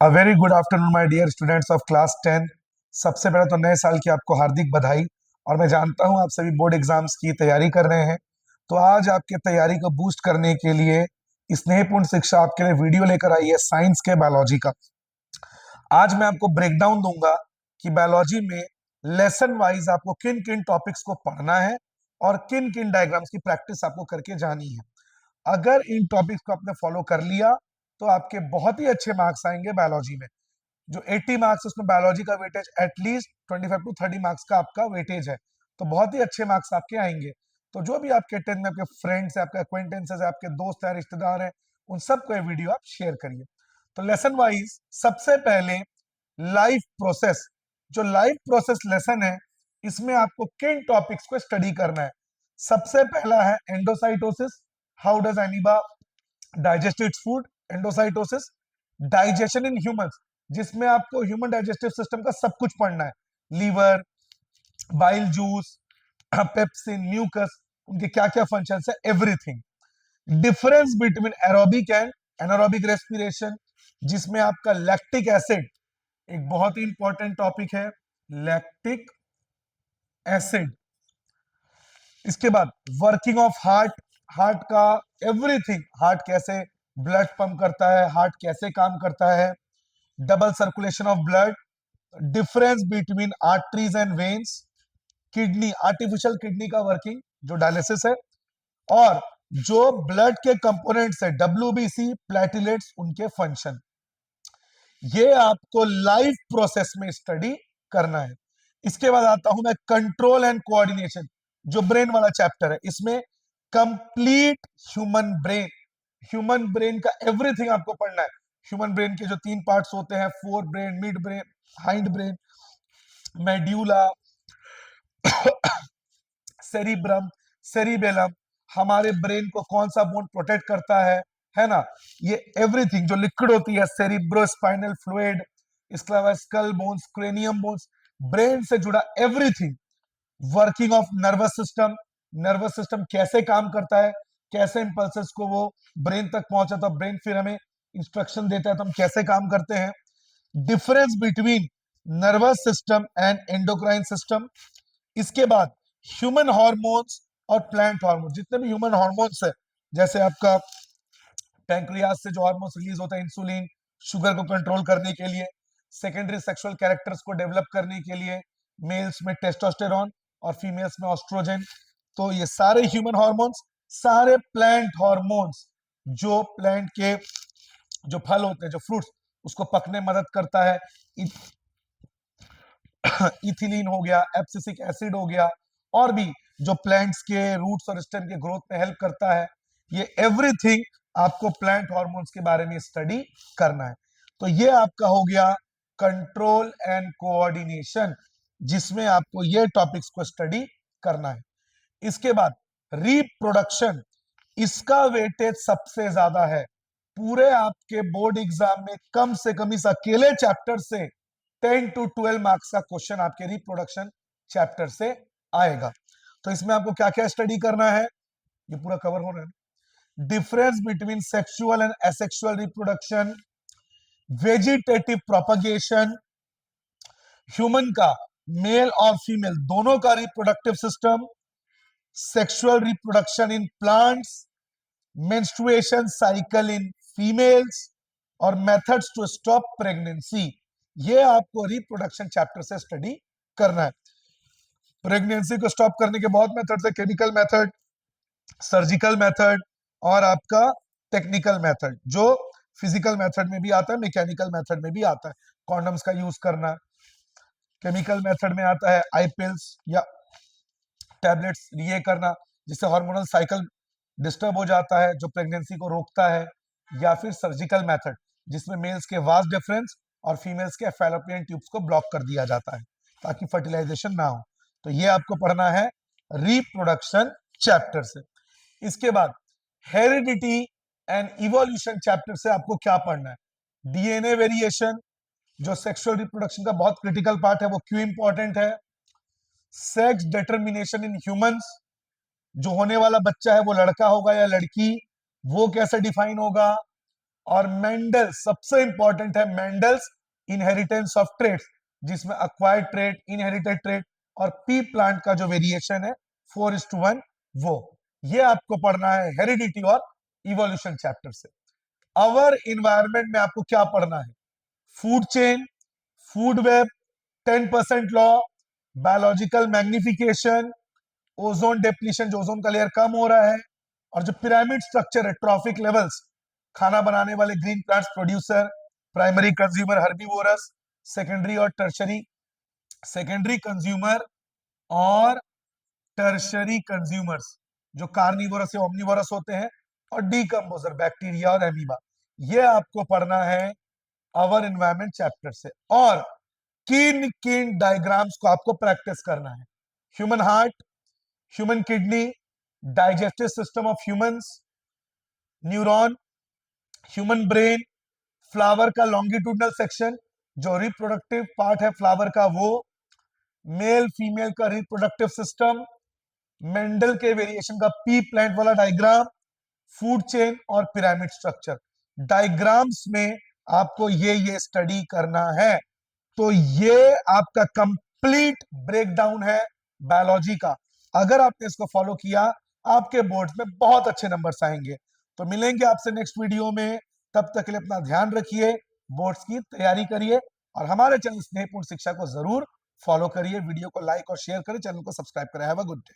A very good afternoon my dear students of class 10। सबसे पहले तो नए साल की आपको हार्दिक बधाई। और मैं जानता हूं आप सभी बोर्ड एग्जाम्स की तैयारी कर रहे हैं, तो आज आपके तैयारी को बूस्ट करने के लिए स्नेहपूर्ण शिक्षा आपके लिए वीडियो लेकर आई है साइंस के बायोलॉजी का। आज मैं आपको ब्रेकडाउन दूंगा कि बायोलॉजी में लेसन वाइज आपको किन किन टॉपिक्स को पढ़ना है और किन किन डायग्राम्स की प्रैक्टिस आपको करके जानी है। अगर इन टॉपिक्स को आपने फॉलो कर लिया तो आपके बहुत ही अच्छे मार्क्स आएंगे बायोलॉजी में। जो 80 मार्क्स उसमें बायोलॉजी का वेटेज एटलीस्ट 25 टू 30 मार्क्स का आपका वेटेज है, तो बहुत ही अच्छे मार्क्स आपके आएंगे। तो जो भी आपके 10 में आपके फ्रेंड्स है, आपके अक्वेंटेंसेस है, आपके दोस्त है, रिश्तेदार हैं, उन सबको ये वीडियो आप शेयर करिए। तो लेसन वाइज सबसे पहले लाइफ प्रोसेस, जो लाइफ प्रोसेस लेसन है, इसमें आपको किन टॉपिक्स को स्टडी करना है। सबसे पहला है endocytosis, how does amoeba digest its food. Endocytosis, digestion in humans, जिसमें आपको ह्यूमन डाइजेस्टिव सिस्टम का सब कुछ पढ़ना है। Liver, bile juice, pepsin, mucus, उनके क्या क्या फंक्शंस है, everything. Difference between aerobic and anaerobic respiration, जिसमें आपका लैक्टिक एसिड एक बहुत ही इंपॉर्टेंट टॉपिक है, लैक्टिक एसिड। इसके बाद वर्किंग ऑफ हार्ट, हार्ट का एवरीथिंग, हार्ट कैसे ब्लड पंप करता है, हार्ट कैसे काम करता है, double circulation of blood, difference between arteries and veins, kidney, artificial kidney का वर्किंग जो डायलिसिस है, और जो ब्लड के कंपोनेंट्स है डब्ल्यूबीसी, प्लेटलेट्स, उनके फंक्शन। ये आपको लाइफ प्रोसेस में स्टडी करना है। इसके बाद आता हूं मैं कंट्रोल एंड कोऑर्डिनेशन, जो ब्रेन वाला चैप्टर है। इसमें कंप्लीट ह्यूमन ब्रेन का एवरीथिंग आपको पढ़ना है। ह्यूमन ब्रेन के जो 3 पार्ट्स होते हैं, fore brain, mid brain, hind brain, medulla, cerebrum, cerebellum, हमारे ब्रेन को कौन सा बोन प्रोटेक्ट करता है ना। ये एवरीथिंग जो लिक्विड होती है, सेरिब्रो स्पाइनल फ्लूइड, इसके अलावा skull bones, cranium bones, brain से जुड़ा everything. Working of nervous system, nervous system कैसे काम करता है, कैसे इंपल्सेस को वो ब्रेन तक पहुंचा, तो ब्रेन फिर हमें इंस्ट्रक्शन देता है तो हम कैसे काम करते हैं। Difference between nervous system and endocrine system. इसके बाद ह्यूमन हार्मोन्स और प्लांट हार्मोन, जितने भी ह्यूमन हार्मोन्स है, जैसे आपका पैंक्रियास से जो हार्मोन्स रिलीज होता है, इंसुलिन, शुगर को कंट्रोल करने के लिए, सेकेंडरी सेक्सुअल कैरेक्टर्स को डेवलप करने के लिए, मेल्स में टेस्टोस्टेरॉन और फीमेल्स में ऑस्ट्रोजन। तो ये सारे ह्यूमन हार्मोन्स, सारे प्लांट हार्मोन्स, जो प्लांट के जो फल होते हैं, जो फ्रूट्स, उसको पकने मदद करता है। इथिलीन हो गया, एब्सिसिक एसिड हो गया, और भी जो प्लांट्स के रूट्स और स्टेम के ग्रोथ में हेल्प करता है। ये एवरीथिंग आपको प्लांट हार्मोन्स के बारे में स्टडी करना है। तो ये आपका हो गया कंट्रोल एंड कोऑर्डिनेशन, जिसमें आपको ये टॉपिक्स को स्टडी करना है। इसके बाद रिप्रोडक्शन, इसका वेटेज सबसे ज्यादा है। पूरे आपके बोर्ड एग्जाम में कम से कम इस अकेले चैप्टर से 10 टू 12 मार्क्स का क्वेश्चन आपके रिप्रोडक्शन चैप्टर से आएगा। तो इसमें आपको क्या क्या स्टडी करना है, ये पूरा कवर हो रहा है। Difference between sexual and asexual reproduction, vegetative propagation, human का मेल और फीमेल दोनों का reproductive system, sexual reproduction in plants, menstruation cycle in females, और मेथड्स टू स्टॉप प्रेगनेंसी। ये आपको रिप्रोडक्शन चैप्टर से स्टडी करना है। प्रेगनेंसी को स्टॉप करने के बहुत मेथड्स है, केमिकल मेथड, सर्जिकल मेथड, और आपका टेक्निकल मेथड, जो फिजिकल मेथड में भी आता है, मैकेनिकल मेथड में भी आता है। कॉन्डम्स का यूज करना, केमिकल मेथड में आता है आई पिल्स या टैबलेट्स ये करना, जिससे हार्मोनल साइकिल डिस्टर्ब हो जाता है, जो प्रेगनेंसी को रोकता है। या फिर सर्जिकल मेथड, जिसमें मेल्स के वास डिफरेंस और फीमेल्स के फैलोपियन ट्यूब्स को ब्लॉक कर दिया जाता है ताकि फर्टिलाइजेशन ना हो। तो ये आपको पढ़ना है रिप्रोडक्शन चैप्टर से। इसके बाद हेरिडिटी एंड इवोल्यूशन चैप्टर से आपको क्या पढ़ना है। डीएनए वेरिएशन, जो सेक्सुअल रिप्रोडक्शन का बहुत क्रिटिकल पार्ट है, वो क्यों इंपॉर्टेंट है। सेक्स डिटर्मिनेशन इन ह्यूमंस, जो होने वाला बच्चा है वो लड़का होगा या लड़की, वो कैसे डिफाइन होगा। और मेंडल सबसे इंपॉर्टेंट है, मेंडल्स इनहेरिटेंस ऑफ ट्रेड्स, जिसमें अक्वायर्ड ट्रेड, इनहेरिटेड ट्रेड और पी प्लांट का जो वेरिएशन है 4:1, वो ये आपको पढ़ना है हेरिडिटी और इवोल्यूशन चैप्टर से। अवर इन्वायरमेंट में आपको क्या पढ़ना है? Food chain, food web, 10% law, biological magnification, ozone depletion, जो ओजोन का लेयर कम हो रहा है, और जो पिरामिड स्ट्रक्चर है, ट्रॉफिक लेवल्स, खाना बनाने वाले green plants producer, primary consumer herbivorous, secondary और टर्शरी, सेकेंडरी कंज्यूमर और टर्शरी कंज्यूमर्स जो कार्निवोरस या ओमनिवोरस होते हैं, और डीकंपोजर बैक्टीरिया और एमीबा। ये आपको पढ़ना है अवर एनवायरमेंट चैप्टर से। और किन किन डायग्राम्स को आपको प्रैक्टिस करना है? Human heart, human kidney, digestive system of humans, neuron, human brain, flower का लॉन्गिट्यूडनल सेक्शन जो रिप्रोडक्टिव पार्ट है फ्लावर का, वो मेल फीमेल का रिप्रोडक्टिव सिस्टम, मेंडल के वेरिएशन का पी प्लांट वाला डायग्राम, फूड चेन और पिरामिड स्ट्रक्चर। डायग्राम्स में आपको ये स्टडी करना है। तो ये आपका कंप्लीट ब्रेकडाउन है बायोलॉजी का। अगर आपने इसको फॉलो किया, आपके बोर्ड में बहुत अच्छे नंबर्स आएंगे। तो मिलेंगे आपसे नेक्स्ट वीडियो में। तब तक के लिए अपना ध्यान रखिए, बोर्ड्स की तैयारी करिए, और हमारे चैनल स्नेहपूर्ण शिक्षा को जरूर फॉलो करिए। वीडियो को लाइक और शेयर करें, चैनल को सब्सक्राइब करें। Have a good day.